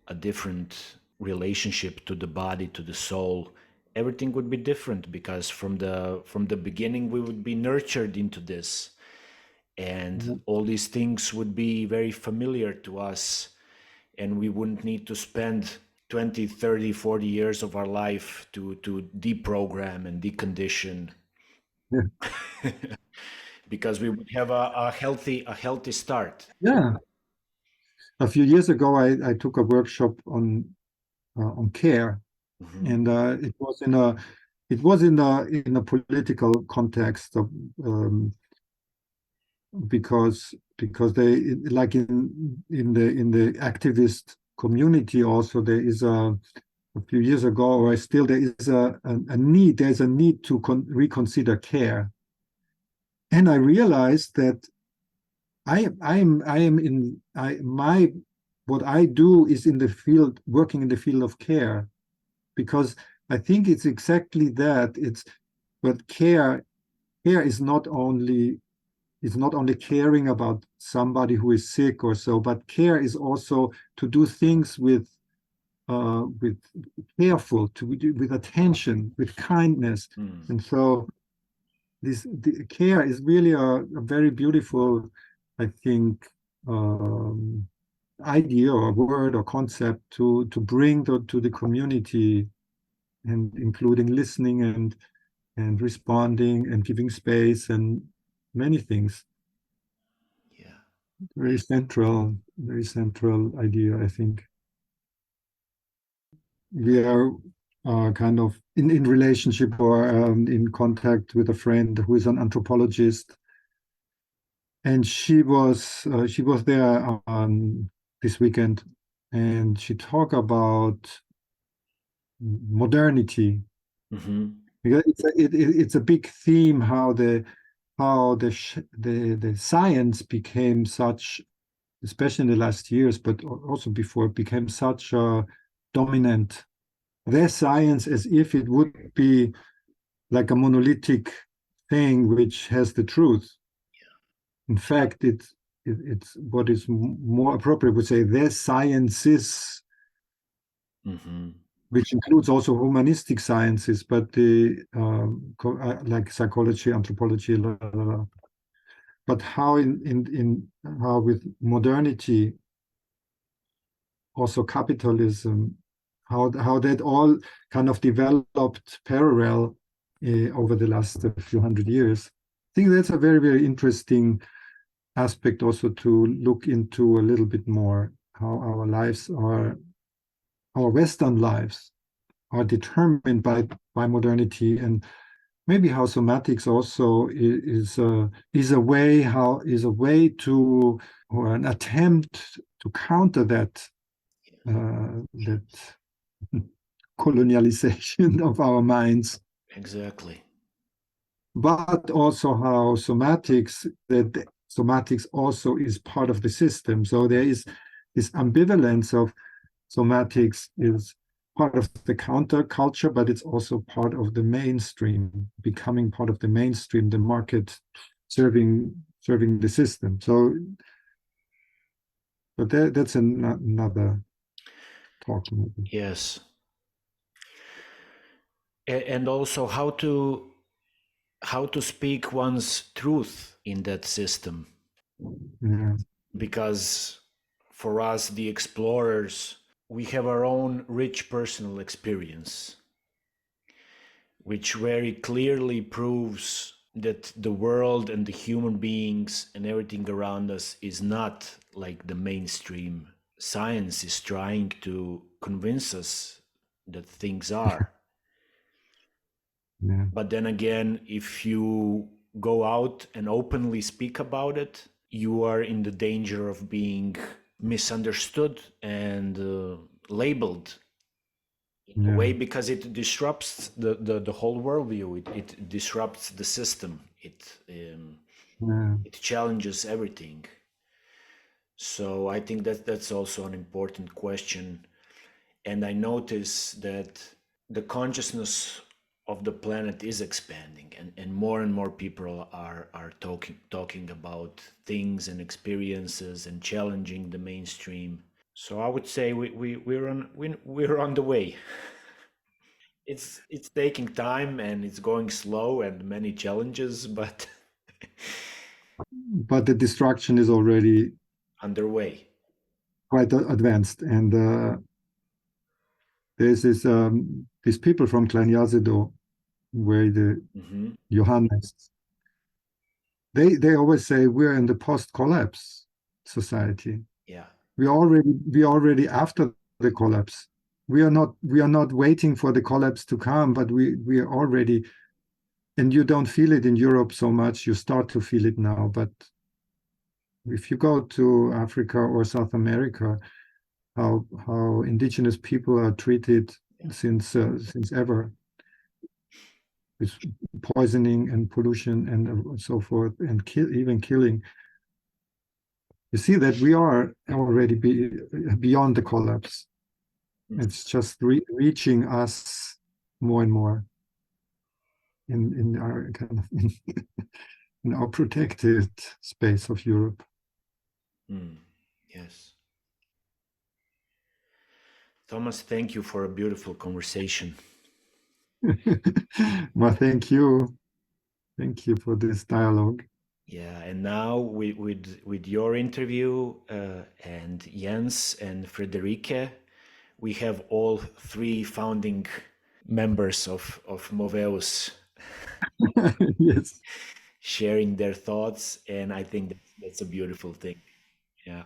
a different relationship to the body, to the soul, everything would be different, because from the beginning we would be nurtured into this, and all these things would be very familiar to us, and we wouldn't need to spend 20, 30, 40 years of our life to deprogram and decondition, Yeah. because we would have a healthy start. Yeah. A few years ago, I took a workshop on care, Mhm. and it was in a political context of, because they, like in the activist community also, there is a few years ago, or still there is a need. There's a need to reconsider care, and I realized that I am in I my what I do is in the field, working in the field of care, because I think it's exactly that. But care is not only caring about somebody who is sick or so, but care is also to do things with careful, with attention, with kindness. Mm. And so the care is really a very beautiful, I think, um, idea or word or concept to bring to the community, and including listening and responding and giving space and many things. Yeah. Very central idea, I think. We are kind of in relationship, or in contact with a friend who is an anthropologist, and she was there this weekend, and she talked about modernity, Hmm. Because it's a big theme how the science became such, especially in the last years, but also before, it became such a dominant. Their science as if it would be like a monolithic thing which has the truth. In fact, it's what is more appropriate would say their sciences, which includes also humanistic sciences, but the like psychology, anthropology, la, la, la. But how in how with modernity, also capitalism, how that all kind of developed parallel over the last few hundred years. I think that's a very, very interesting aspect also to look into a little bit more, how our lives are, our Western lives are determined by modernity, and maybe how somatics also is a way to, or an attempt to counter that colonialization of our minds. Exactly. But also how somatics also is part of the system. So there is this ambivalence of somatics is part of the counterculture, but it's also part of the mainstream, becoming part of the mainstream, the market serving the system. So, but that's another talk. Maybe. Yes. And also how to speak one's truth in that system. Yeah. Because for us, the explorers, we have our own rich personal experience, which very clearly proves that the world and the human beings and everything around us is not like the mainstream science is trying to convince us that things are. Yeah. But then again, if you go out and openly speak about it, you are in the danger of being misunderstood and labeled in a Yeah. way, because it disrupts the whole worldview. It disrupts the system. Yeah. It challenges everything. So I think that that's also an important question. And I notice that the consciousness of the planet is expanding, and more people are talking about things and experiences and challenging the mainstream. So I would say we're on the way. It's taking time and it's going slow and many challenges, but But the destruction is already underway. quite advanced, and there's these people from Klein Yazido, where the Hmm. Johannes, they always say we're in the post-collapse society. Yeah. We already after the collapse. We are not waiting for the collapse to come, but we are already, and you don't feel it in Europe so much. You start to feel it now, but if you go to Africa or South America, how indigenous people are treated since ever, with poisoning and pollution and so forth, and even killing. You see that we are already beyond the collapse. It's just reaching us more and more in our kind of in our protected space of Europe. Mm. Yes. Thomas, thank you for a beautiful conversation. Well, thank you. Thank you for this dialogue. Yeah, and now with your interview and Jens and Friederike, we have all three founding members of Moveus Yes. sharing their thoughts, and I think that's a beautiful thing. Yeah.